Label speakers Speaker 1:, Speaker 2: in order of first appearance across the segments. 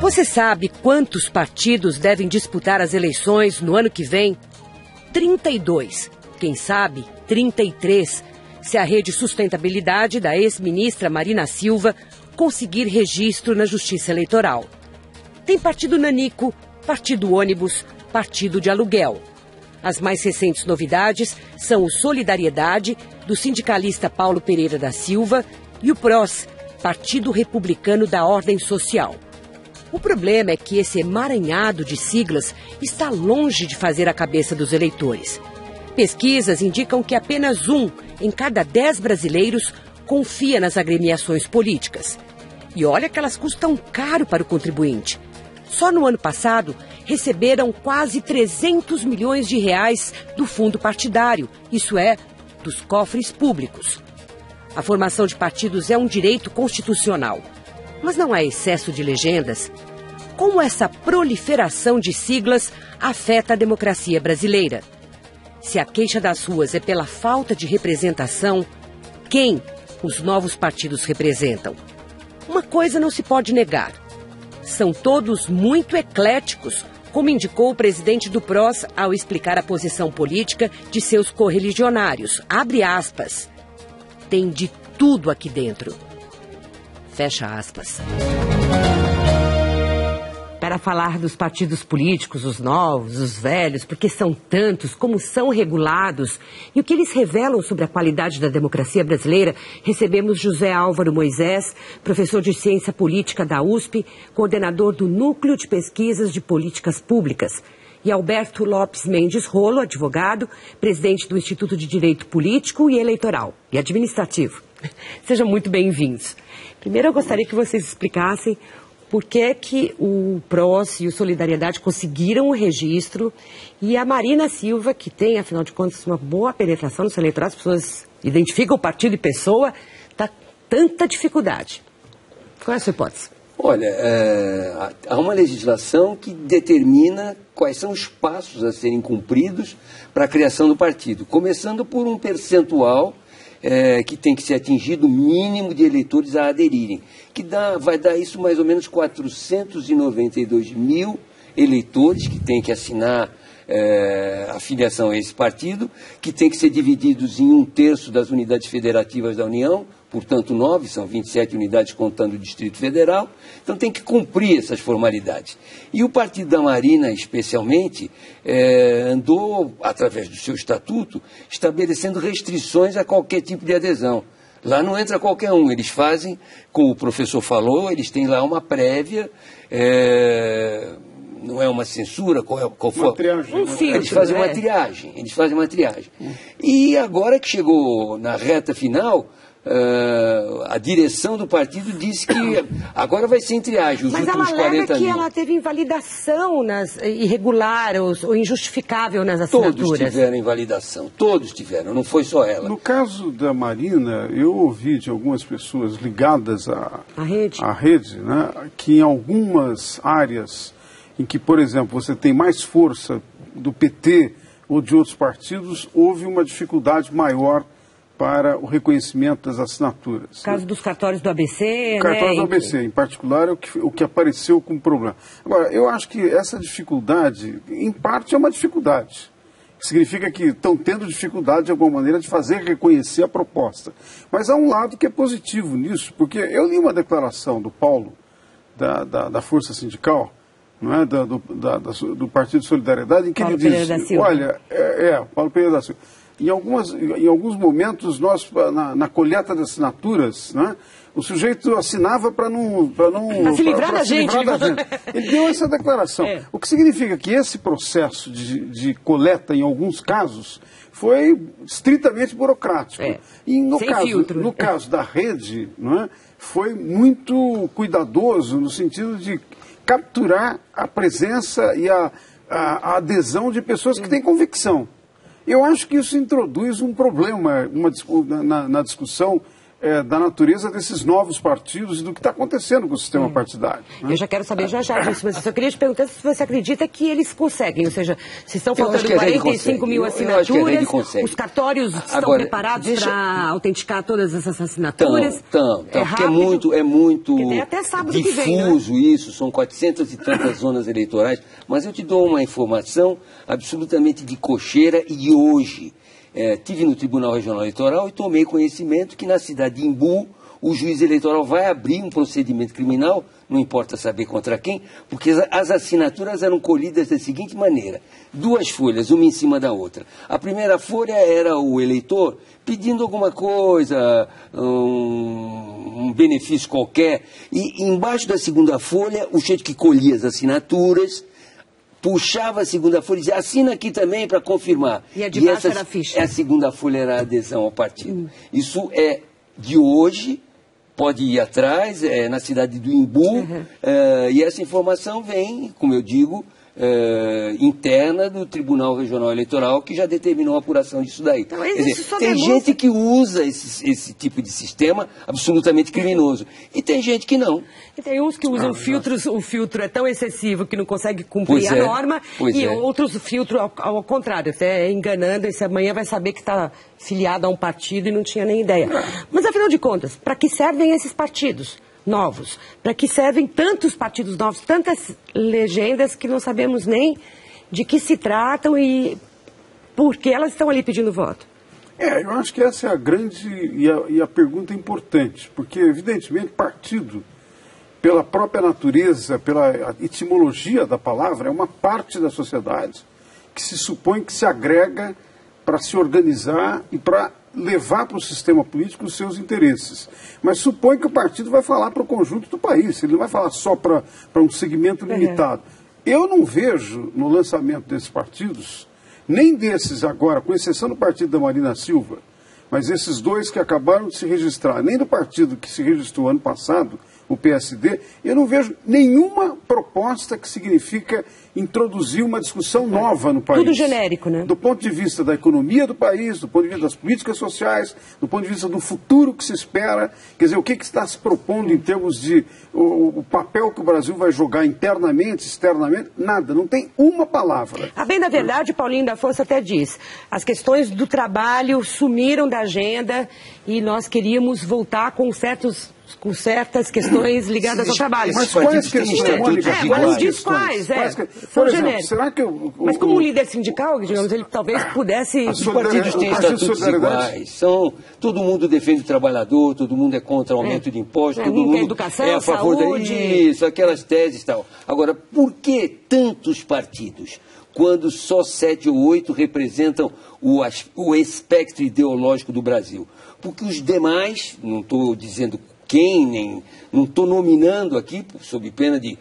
Speaker 1: Você sabe quantos partidos devem disputar as eleições no ano que vem? 32. Quem sabe, 33. Se a Rede Sustentabilidade da ex-ministra Marina Silva conseguir registro na Justiça Eleitoral. Tem partido nanico, partido ônibus, partido de aluguel. As mais recentes novidades são o Solidariedade, do sindicalista Paulo Pereira da Silva, e o PROS, Partido Republicano da Ordem Social. O problema é que esse emaranhado de siglas está longe de fazer a cabeça dos eleitores. Pesquisas indicam que apenas 1 em cada 10 brasileiros confia nas agremiações políticas. E olha que elas custam caro para o contribuinte. Só no ano passado, receberam quase 300 milhões de reais do fundo partidário, isso é, dos cofres públicos. A formação de partidos é um direito constitucional. Mas não há excesso de legendas? Como essa proliferação de siglas afeta a democracia brasileira? Se a queixa das ruas é pela falta de representação, quem os novos partidos representam? Uma coisa não se pode negar. São todos muito ecléticos, como indicou o presidente do PROS ao explicar a posição política de seus correligionários. Abre aspas. Tem de tudo aqui dentro. Fecha aspas. Para falar dos partidos políticos, os novos, os velhos, porque são tantos, como são regulados e o que eles revelam sobre a qualidade da democracia brasileira, recebemos José Álvaro Moisés, professor de Ciência Política da USP, coordenador do Núcleo de Pesquisas de Políticas Públicas, e Alberto Lopes Mendes Rolo, advogado, presidente do Instituto de Direito Político e Eleitoral e Administrativo. Sejam muito bem-vindos. Primeiro, eu gostaria que vocês explicassem por que o PROS e o Solidariedade conseguiram o registro e a Marina Silva, que tem, afinal de contas, uma boa penetração no seu eleitorado, as pessoas identificam o partido e pessoa, está tanta dificuldade. Qual é a sua hipótese?
Speaker 2: Olha, há uma legislação que determina quais são os passos a serem cumpridos para a criação do partido, começando por um percentual que tem que ser atingido o mínimo de eleitores a aderirem, que vai dar isso mais ou menos 492 mil eleitores que têm que assinar a filiação a esse partido, que tem que ser divididos em 1/3 das unidades federativas da União, portanto 9, são 27 unidades contando o Distrito Federal, então tem que cumprir essas formalidades. E o Partido da Marina, especialmente, andou, através do seu estatuto, estabelecendo restrições a qualquer tipo de adesão. Lá não entra qualquer um, eles fazem, como o professor falou, eles têm lá uma prévia, não é uma censura, qual for. Eles fazem uma triagem, E agora que chegou na reta final, a direção do partido disse que agora vai ser em triagem, os
Speaker 1: últimos 40 mil. Mas ela alega que ela teve invalidação irregular ou injustificável nas assinaturas.
Speaker 2: Todos tiveram invalidação, todos tiveram, não foi só ela.
Speaker 3: No caso da Marina, eu ouvi de algumas pessoas ligadas à rede, né, que em algumas áreas em que, por exemplo, você tem mais força do PT ou de outros partidos, houve uma dificuldade maior para o reconhecimento das assinaturas.
Speaker 1: No caso dos cartórios do ABC,
Speaker 3: cartórios do ABC, em particular, é o que apareceu como problema. Agora, eu acho que essa dificuldade, em parte, é uma dificuldade. Significa que estão tendo dificuldade, de alguma maneira, de fazer reconhecer a proposta. Mas há um lado que é positivo nisso, porque eu li uma declaração do Paulo, da Força Sindical, não é? do Partido Solidariedade, em que ele diz, olha, Paulo Pereira da Silva, em alguns momentos, nós, na coleta de assinaturas, né, o sujeito assinava para
Speaker 1: se livrar da gente.
Speaker 3: Ele deu essa declaração. O que significa que esse processo de coleta, em alguns casos, foi estritamente burocrático. E no caso da rede, não é, foi muito cuidadoso no sentido de capturar a presença e a adesão de pessoas que têm convicção. Eu acho que isso introduz um problema na discussão da natureza desses novos partidos e do que está acontecendo com o sistema partidário.
Speaker 1: Né? Eu já quero saber já disso, mas eu só queria te perguntar se você acredita que eles conseguem, ou seja, se estão faltando 45 mil assinaturas, os cartórios estão preparados para autenticar todas essas assinaturas?
Speaker 2: Porque é muito difuso isso, são 400 e tantas zonas eleitorais, mas eu te dou uma informação absolutamente de cocheira e hoje. Tive no Tribunal Regional Eleitoral e tomei conhecimento que na cidade de Imbu o juiz eleitoral vai abrir um procedimento criminal, não importa saber contra quem, porque as assinaturas eram colhidas da seguinte maneira, 2 folhas, uma em cima da outra. A primeira folha era o eleitor pedindo alguma coisa, um benefício qualquer, e embaixo da segunda folha o sujeito que colhia as assinaturas puxava a segunda folha e dizia, assina aqui também para confirmar.
Speaker 1: E a de baixo era a ficha.
Speaker 2: A segunda folha era a adesão ao partido. Isso é de hoje, pode ir atrás, na cidade do Imbu, e essa informação vem, como eu digo, interna do Tribunal Regional Eleitoral, que já determinou a apuração disso daí. Então, quer dizer, tem gente que usa esse tipo de sistema absolutamente criminoso. E tem gente que não.
Speaker 1: E tem uns que usam filtros, o filtro é tão excessivo que não consegue cumprir a norma, outros filtros ao contrário, até enganando, esse amanhã vai saber que está filiado a um partido e não tinha nem ideia. Mas afinal de contas, para que servem esses partidos novos? Para que servem tantos partidos novos, tantas legendas que não sabemos nem de que se tratam e por que elas estão ali pedindo voto?
Speaker 3: Eu acho que essa é a grande e a pergunta importante, porque evidentemente partido, pela própria natureza, pela etimologia da palavra, é uma parte da sociedade que se supõe que se agrega para se organizar e para levar para o sistema político os seus interesses. Mas supõe que o partido vai falar para o conjunto do país, ele não vai falar só para um segmento limitado. Eu não vejo no lançamento desses partidos, nem desses agora, com exceção do partido da Marina Silva, mas esses 2 que acabaram de se registrar, nem do partido que se registrou ano passado, o PSD, eu não vejo nenhuma proposta que significa introduzir uma discussão nova no país.
Speaker 1: Tudo genérico, né?
Speaker 3: Do ponto de vista da economia do país, do ponto de vista das políticas sociais, do ponto de vista do futuro que se espera, quer dizer, o que está se propondo em termos de o papel que o Brasil vai jogar internamente, externamente, nada, não tem uma palavra.
Speaker 1: A bem da verdade, Paulinho da Força até diz, as questões do trabalho sumiram da agenda e nós queríamos voltar com certas questões ligadas ao trabalho.
Speaker 3: Mas quais questões?
Speaker 1: Agora não diz quais,
Speaker 3: por exemplo, será que
Speaker 1: mas como líder sindical, digamos, ele talvez pudesse...
Speaker 2: Os partidos têm estatutos iguais, todo mundo defende o trabalhador, todo mundo é contra o aumento de impostos, todo mundo
Speaker 1: educação,
Speaker 2: é a favor disso, aquelas teses e tal. Agora, por que tantos partidos? Quando só 7 ou 8 representam o espectro ideológico do Brasil? Porque os demais, não estou dizendo quem, não estou nominando aqui, sob pena de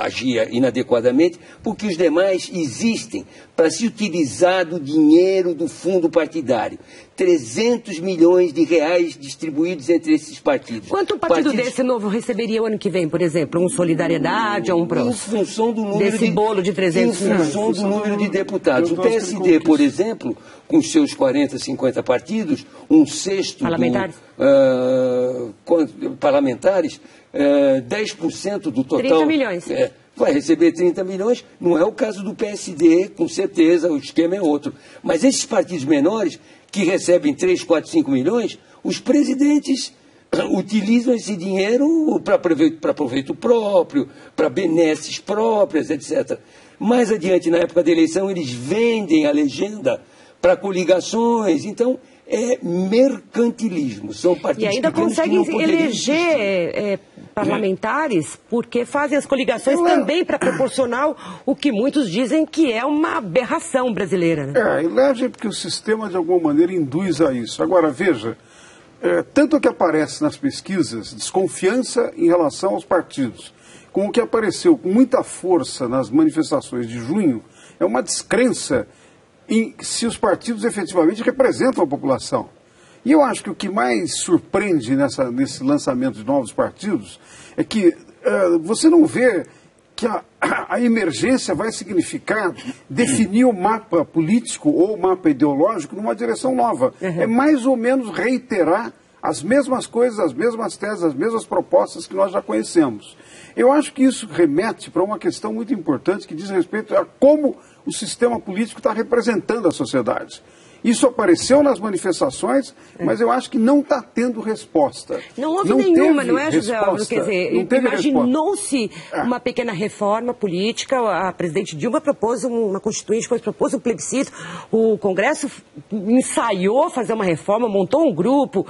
Speaker 2: agir inadequadamente, porque os demais existem para se utilizar do dinheiro do fundo partidário. 300 milhões de reais distribuídos entre esses partidos.
Speaker 1: Quanto um partido desse novo receberia o ano que vem, por exemplo? Um Solidariedade ou um PROS?
Speaker 2: Em função do número
Speaker 1: desse bolo de 300 milhões.
Speaker 2: Em função do número de deputados. O PSD, por exemplo, com seus 40, 50 partidos, um sexto parlamentares, 10% do total...
Speaker 1: 30 milhões.
Speaker 2: Vai receber 30 milhões, não é o caso do PSD, com certeza, o esquema é outro. Mas esses partidos menores, que recebem 3, 4, 5 milhões, os presidentes utilizam esse dinheiro para proveito próprio, para benesses próprias, etc. Mais adiante, na época da eleição, eles vendem a legenda para coligações, então é mercantilismo. São partidos
Speaker 1: e ainda conseguem eleger parlamentares porque fazem as coligações também para proporcionar o que muitos dizem que é uma aberração brasileira. Né?
Speaker 3: Elege porque o sistema de alguma maneira induz a isso. Agora, veja, tanto que aparece nas pesquisas desconfiança em relação aos partidos, como o que apareceu com muita força nas manifestações de junho, é uma descrença em se os partidos efetivamente representam a população. E eu acho que o que mais surpreende nesse lançamento de novos partidos é que você não vê que a emergência vai significar definir o mapa político ou o mapa ideológico numa direção nova. É mais ou menos reiterar as mesmas coisas, as mesmas teses, as mesmas propostas que nós já conhecemos. Eu acho que isso remete para uma questão muito importante que diz respeito a como o sistema político está representando a sociedade. Isso apareceu nas manifestações, mas eu acho que não está tendo resposta.
Speaker 1: Não houve nenhuma, não é, José Álvaro?
Speaker 3: Resposta.
Speaker 1: Quer dizer, imaginou-se uma pequena reforma política, a presidente Dilma propôs uma constituinte, depois propôs um plebiscito, o Congresso ensaiou fazer uma reforma, montou um grupo.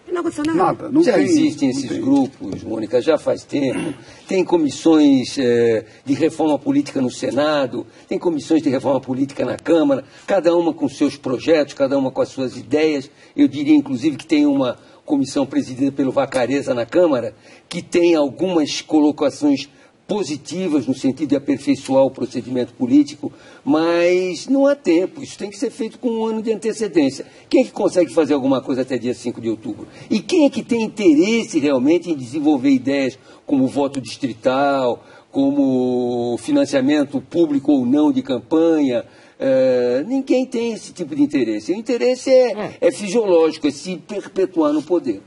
Speaker 1: Não aconteceu nada.
Speaker 2: Já existem esses grupos, Mônica, já faz tempo. Tem comissões de reforma política no Senado, tem comissões de reforma política na Câmara, cada uma com seus projetos, cada uma com as suas ideias. Eu diria, inclusive, que tem uma comissão presidida pelo Vacarezza na Câmara, que tem algumas colocações positivas no sentido de aperfeiçoar o procedimento político, mas não há tempo, isso tem que ser feito com um ano de antecedência. Quem é que consegue fazer alguma coisa até dia 5 de outubro? E quem é que tem interesse realmente em desenvolver ideias como voto distrital, como financiamento público ou não de campanha? Ninguém tem esse tipo de interesse. O interesse é fisiológico, é se perpetuar no poder.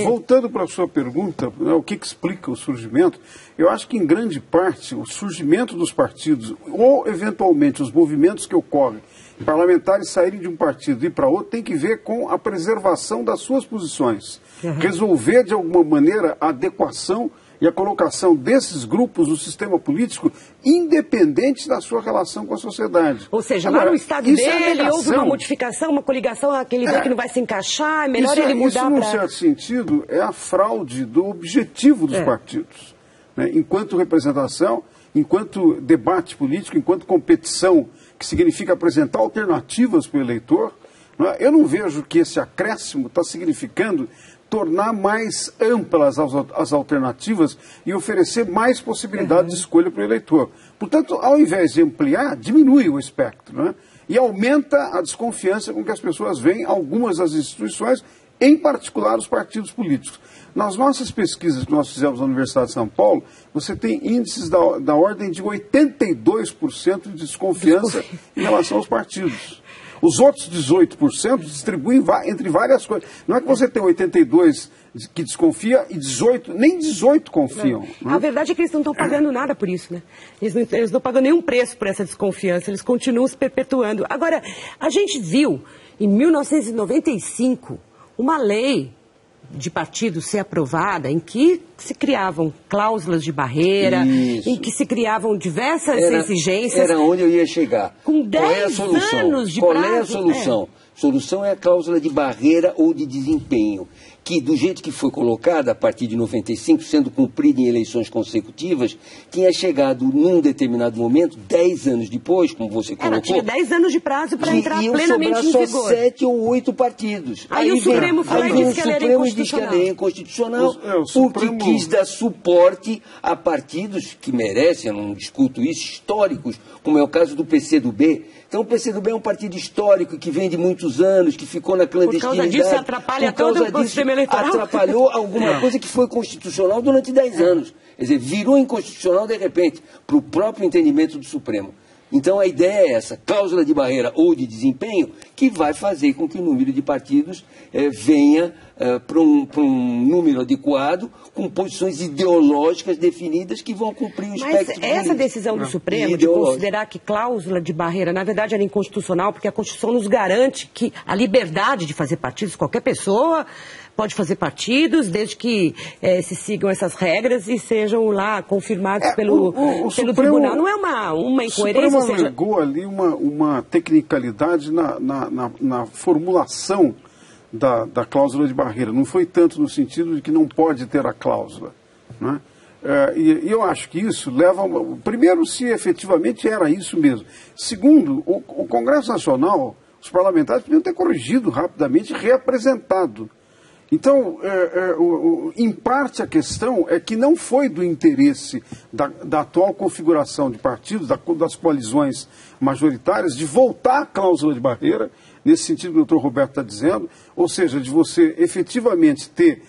Speaker 3: Voltando para a sua pergunta, o que explica o surgimento, eu acho que em grande parte o surgimento dos partidos, ou eventualmente os movimentos que ocorrem, parlamentares saírem de um partido e ir para outro, tem que ver com a preservação das suas posições. Resolver de alguma maneira a adequação e a colocação desses grupos no sistema político, independente da sua relação com a sociedade.
Speaker 1: Ou seja, lá no estado dele houve uma modificação, uma coligação, aquele que não vai se encaixar, é melhor ele mudar para...
Speaker 3: Isso, num certo sentido, é a fraude do objetivo dos partidos. Né? Enquanto representação, enquanto debate político, enquanto competição, que significa apresentar alternativas para o eleitor, eu não vejo que esse acréscimo está significando tornar mais amplas as alternativas e oferecer mais possibilidade de escolha para o eleitor. Portanto, ao invés de ampliar, diminui o espectro, né? E aumenta a desconfiança com que as pessoas veem algumas das instituições, em particular os partidos políticos. Nas nossas pesquisas que nós fizemos na Universidade de São Paulo, você tem índices da ordem de 82% de desconfiança em relação aos partidos. Os outros 18% distribuem entre várias coisas. Não é que você tem 82 que desconfia e 18, nem 18 confiam.
Speaker 1: Né? A verdade é que eles não estão pagando nada por isso, né? Eles não pagam nenhum preço por essa desconfiança, eles continuam se perpetuando. Agora, a gente viu, em 1995, uma lei de partido ser aprovada em que se criavam cláusulas de barreira, em que se criavam diversas exigências.
Speaker 2: Era onde eu ia chegar.
Speaker 1: Com 10 anos de prazo.
Speaker 2: Qual é a solução? Solução é a cláusula de barreira ou de desempenho, que do jeito que foi colocada a partir de 95, sendo cumprida em eleições consecutivas, tinha chegado num determinado momento, 10 anos depois, como você colocou...
Speaker 1: tinha 10 anos de prazo para entrar plenamente em vigor.
Speaker 2: Só 7 ou 8 partidos.
Speaker 1: Aí o Supremo foi e disse que ela era inconstitucional.
Speaker 2: Porque quis dar suporte a partidos que merecem, eu não discuto isso, históricos, como é o caso do PCdoB. Então o PCdoB é um partido histórico que vem de muitos anos, que ficou na clandestinidade.
Speaker 1: Por causa disso atrapalha todo o sistema eleitoral.
Speaker 2: Atrapalhou alguma coisa que foi constitucional durante 10 anos. Quer dizer, virou inconstitucional de repente, para o próprio entendimento do Supremo. Então a ideia é essa, cláusula de barreira ou de desempenho, que vai fazer com que o número de partidos venha para um número adequado, com posições ideológicas definidas que vão cumprir o espectro.
Speaker 1: Mas essa decisão do Supremo de considerar que cláusula de barreira, na verdade, era inconstitucional, porque a Constituição nos garante que a liberdade de fazer partidos, qualquer pessoa pode fazer partidos, desde que se sigam essas regras e sejam lá confirmados pelo tribunal. Não é uma incoerência?
Speaker 3: O Supremo alegou ali uma tecnicalidade na formulação da cláusula de barreira. Não foi tanto no sentido de que não pode ter a cláusula, né? E eu acho que isso leva... Primeiro, se efetivamente era isso mesmo. Segundo, o Congresso Nacional, os parlamentares podiam ter corrigido rapidamente e reapresentado. Então, em parte a questão é que não foi do interesse da atual configuração de partidos, das coalizões majoritárias, de voltar à cláusula de barreira, nesse sentido que o doutor Roberto está dizendo, ou seja, de você efetivamente ter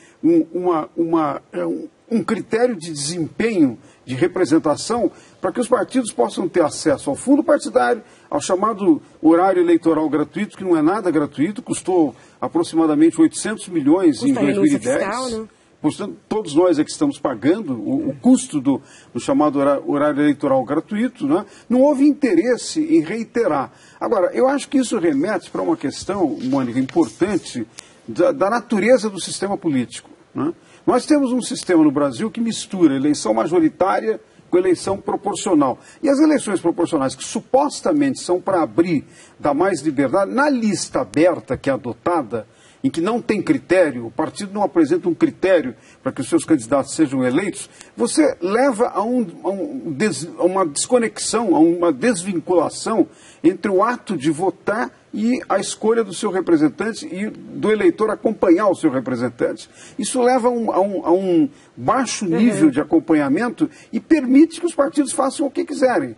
Speaker 3: um critério de desempenho de representação para que os partidos possam ter acesso ao fundo partidário, ao chamado horário eleitoral gratuito, que não é nada gratuito, custou aproximadamente 800 milhões em 2010. Fiscal, né? Portanto, todos nós é que estamos pagando o custo do chamado horário eleitoral gratuito, né? Não houve interesse em reiterar. Agora, eu acho que isso remete para uma questão, Mônica, importante da natureza do sistema político, né? Nós temos um sistema no Brasil que mistura eleição majoritária com eleição proporcional. E as eleições proporcionais, que supostamente são para abrir, dar mais liberdade, na lista aberta que é adotada, em que não tem critério, o partido não apresenta um critério para que os seus candidatos sejam eleitos, você leva a uma desconexão, a uma desvinculação entre o ato de votar e a escolha do seu representante e do eleitor acompanhar o seu representante. Isso leva a um baixo nível de acompanhamento e permite que os partidos façam o que quiserem.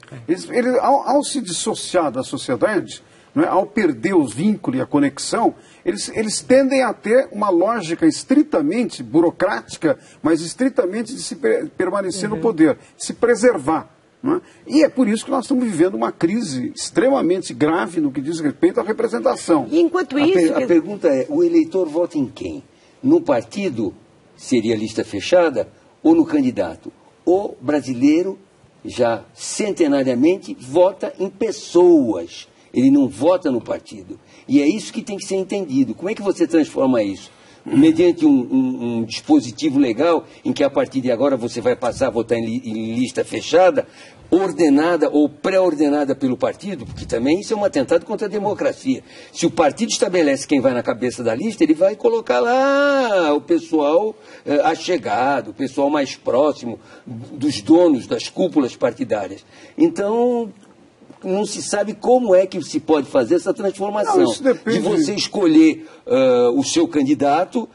Speaker 3: Ao se dissociar da sociedade, não é, ao perder os vínculos e a conexão, eles tendem a ter uma lógica estritamente burocrática, mas estritamente de se permanecer no poder, de se preservar. Não é? E é por isso que nós estamos vivendo uma crise extremamente grave no que diz respeito à representação.
Speaker 1: E enquanto isso...
Speaker 2: A pergunta é, o eleitor vota em quem? No partido, seria lista fechada, ou no candidato? O brasileiro, já centenariamente, vota em pessoas. Ele não vota no partido. E é isso que tem que ser entendido. Como é que você transforma isso? Mediante um dispositivo legal em que a partir de agora você vai passar a votar em lista fechada, ordenada ou pré-ordenada pelo partido, porque também isso é um atentado contra a democracia. Se o partido estabelece quem vai na cabeça da lista, ele vai colocar lá o pessoal achegado, o pessoal mais próximo dos donos das cúpulas partidárias. Então... não se sabe como é que se pode fazer essa transformação. De você escolher o seu candidato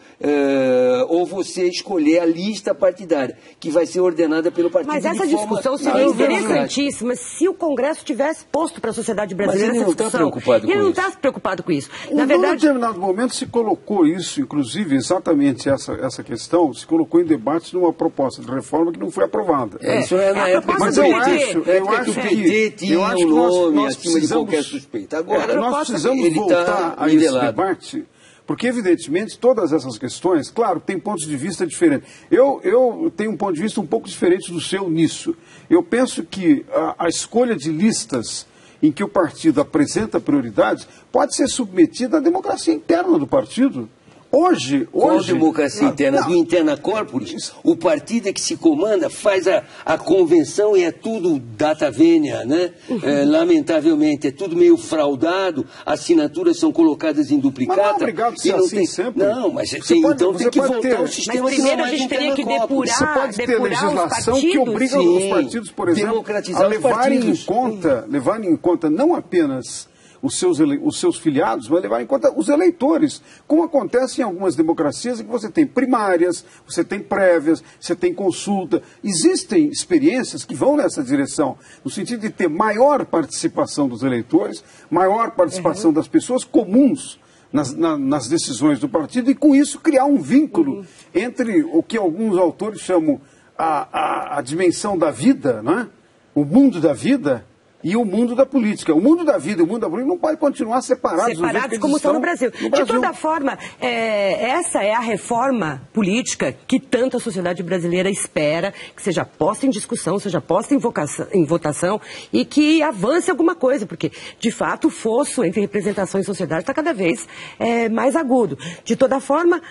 Speaker 2: ou você escolher a lista partidária, que vai ser ordenada pelo partido.
Speaker 1: Mas essa discussão seria interessantíssima se o Congresso tivesse posto para a sociedade brasileira essa discussão. Ele não está preocupado com isso.
Speaker 3: Na verdade, em determinado momento se colocou isso, inclusive exatamente essa questão, se colocou em debate numa proposta de reforma que não foi aprovada.
Speaker 2: Isso é na época
Speaker 3: mas eu acho que o PT tinha nós acima de qualquer suspeita. Agora, nós precisamos voltar a esse debate, porque, evidentemente, todas essas questões, claro, tem pontos de vista diferentes. Eu tenho um ponto de vista um pouco diferente do seu nisso. Eu penso que a escolha de listas em que o partido apresenta prioridades pode ser submetida à democracia interna do partido. Hoje...
Speaker 2: Qual democracia interna? Do interna corporis? O partido é que se comanda, faz a convenção e é tudo data vênia, né? Lamentavelmente, é tudo meio fraudado, assinaturas são colocadas em duplicata.
Speaker 3: Mas não é obrigado a ser assim sempre.
Speaker 2: Não, mas então tem que voltar ao sistema.
Speaker 1: Mas primeiro a gente teria que depurar,
Speaker 3: você pode ter legislação que obriga os partidos, por exemplo, a levarem em conta não apenas... os seus filiados, mas levar em conta os eleitores, como acontece em algumas democracias em que você tem primárias, você tem prévias, você tem consulta. Existem experiências que vão nessa direção, no sentido de ter maior participação dos eleitores, maior participação das pessoas comuns nas decisões do partido e, com isso, criar um vínculo entre o que alguns autores chamam a dimensão da vida, né? O mundo da vida, e o mundo da política. O mundo da vida e o mundo da política não podem continuar separados
Speaker 1: como estão no Brasil. De toda forma, essa é a reforma política que tanto a sociedade brasileira espera, que seja posta em discussão, seja posta em votação e que avance alguma coisa, porque, de fato, o fosso entre representação e sociedade está cada vez mais agudo. De toda forma,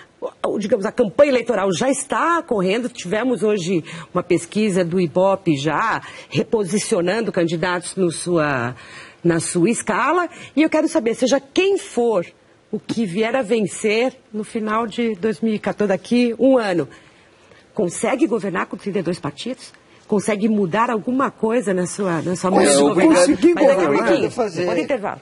Speaker 1: digamos, a campanha eleitoral já está correndo. Tivemos hoje uma pesquisa do Ibope já reposicionando candidatos na sua escala, e eu quero saber, seja quem for o que vier a vencer no final de 2014, daqui um ano, consegue governar com 32 partidos? Consegue mudar alguma coisa na sua maneira de governar? Mas daqui a pouquinho, pode intervalo.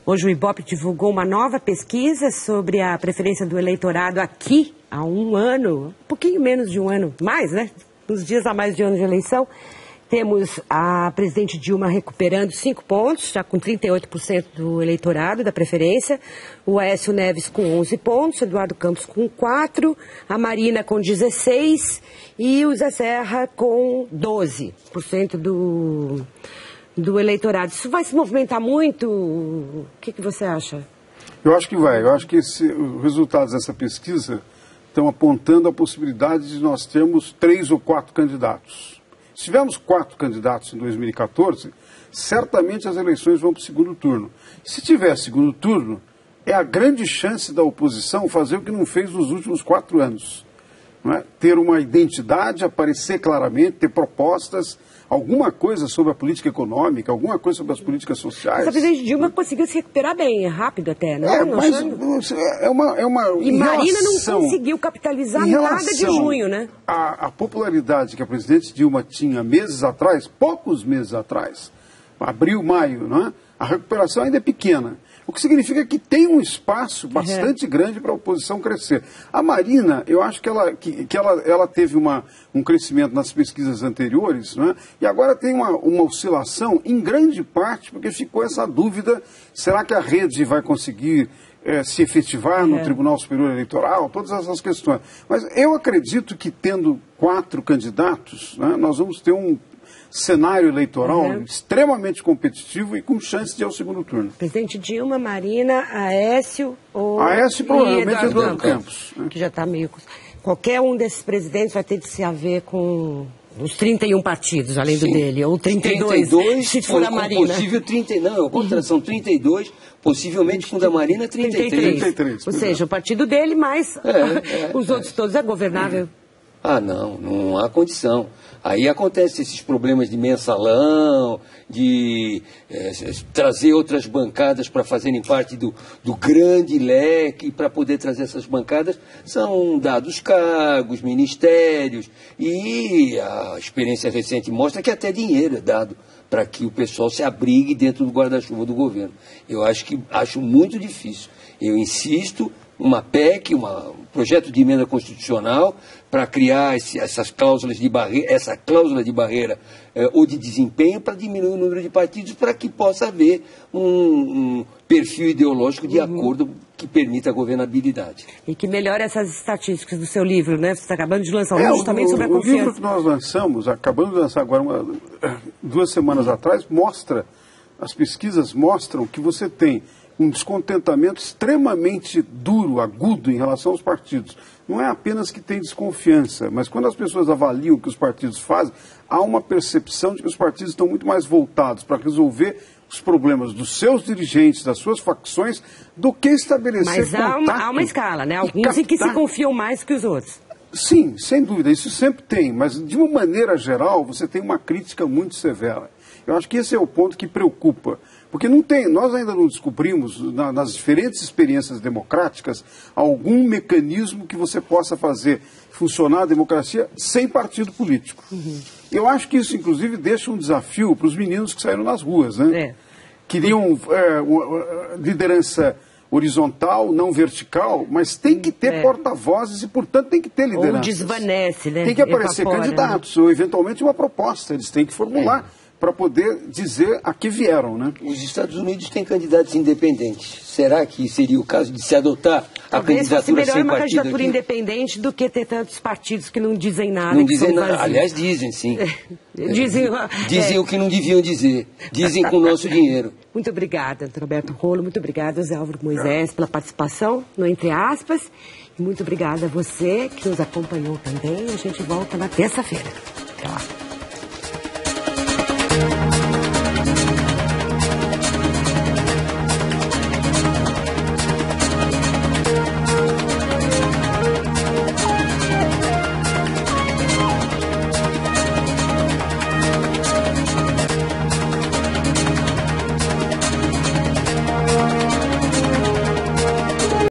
Speaker 1: Hoje o Ibope divulgou uma nova pesquisa sobre a preferência do eleitorado aqui há um ano, um pouquinho menos de um ano, mais, né? Uns dias a mais de ano de eleição. temos a presidente Dilma recuperando 5 pontos, já com 38% do eleitorado da preferência, o Aécio Neves com 11 pontos, Eduardo Campos com 4, a Marina com 16 e o Zé Serra com 12% do eleitorado. Isso vai se movimentar muito? O que você acha?
Speaker 3: Eu acho que vai. Eu acho que os resultados dessa pesquisa estão apontando a possibilidade de nós termos 3 ou 4 candidatos. Se tivermos 4 candidatos em 2014, certamente as eleições vão para o segundo turno. Se tiver segundo turno, é a grande chance da oposição fazer o que não fez nos últimos 4 anos. Não é? Ter uma identidade, aparecer claramente, ter propostas, alguma coisa sobre a política econômica, alguma coisa sobre as políticas sociais.
Speaker 1: Mas a presidente Dilma conseguiu se recuperar bem, rápido até, não?
Speaker 3: Mas é uma
Speaker 1: E Marina não conseguiu capitalizar nada de junho, né?
Speaker 3: A popularidade que a presidente Dilma tinha meses atrás, poucos meses atrás, abril, maio, não é? A recuperação ainda é pequena. O que significa que tem um espaço bastante grande para a oposição crescer. A Marina, eu acho que ela teve um crescimento nas pesquisas anteriores, né? E agora tem uma oscilação, em grande parte, porque ficou essa dúvida, será que a rede vai conseguir se efetivar no Tribunal Superior Eleitoral? Todas essas questões. Mas eu acredito que tendo 4 candidatos, né, nós vamos ter um cenário eleitoral extremamente competitivo e com chance de ir ao segundo turno.
Speaker 1: Presidente Dilma, Marina, Aécio ou...
Speaker 3: Aécio provavelmente Eduardo Campos.
Speaker 1: Que já está meio... Qualquer um desses presidentes vai ter de se haver com os 31 partidos, além do dele, ou 32 se for a Marina.
Speaker 2: Possível 30, não, são 32, possivelmente com o da Marina 33.
Speaker 1: Ou seja, o partido dele, mais os outros todos é governável.
Speaker 2: Ah, não há condição. Aí acontecem esses problemas de mensalão, de trazer outras bancadas para fazerem parte do grande leque, para poder trazer essas bancadas, são dados cargos, ministérios, e a experiência recente mostra que até dinheiro é dado para que o pessoal se abrigue dentro do guarda-chuva do governo. Eu acho muito difícil. Eu insisto, uma PEC, um projeto de emenda constitucional para criar essas cláusulas de barreira, essa cláusula de barreira ou de desempenho para diminuir o número de partidos, para que possa haver um perfil ideológico de acordo que permita a governabilidade.
Speaker 1: E que melhore essas estatísticas do seu livro, né? Você está acabando de lançar um livro justamente sobre a confiança.
Speaker 3: O livro que nós lançamos, acabamos de lançar agora 2 semanas atrás, as pesquisas mostram que você tem um descontentamento extremamente duro, agudo em relação aos partidos. Não é apenas que tem desconfiança, mas quando as pessoas avaliam o que os partidos fazem, há uma percepção de que os partidos estão muito mais voltados para resolver os problemas dos seus dirigentes, das suas facções, do que estabelecer contato.
Speaker 1: Mas há uma escala, né? Alguns em que se confiam mais que os outros.
Speaker 3: Sim, sem dúvida, isso sempre tem, mas de uma maneira geral você tem uma crítica muito severa. Eu acho que esse é o ponto que preocupa, porque nós ainda não descobrimos, nas diferentes experiências democráticas, algum mecanismo que você possa fazer funcionar a democracia sem partido político. Eu acho que isso, inclusive, deixa um desafio para os meninos que saíram nas ruas, né? Queriam liderança horizontal, não vertical, mas tem que ter porta-vozes e, portanto, tem que ter liderança.
Speaker 1: Ou desvanece, né?
Speaker 3: Tem que aparecer candidatos, ou eventualmente uma proposta, eles têm que formular para poder dizer a que vieram, né?
Speaker 2: Os Estados Unidos têm candidatos independentes. Será que seria o caso de se adotar a candidatura sem partido?
Speaker 1: Talvez fosse melhor uma candidatura independente do que ter tantos partidos que não dizem nada.
Speaker 2: Não dizem nada. Aliás, dizem sim. Dizem o que não deviam dizer. Dizem com o nosso dinheiro.
Speaker 1: Muito obrigada, Roberto Rolo. Muito obrigada, Zé Álvaro Moisés, pela participação no Entre Aspas. E muito obrigada a você que nos acompanhou também. A gente volta na terça-feira. Até lá.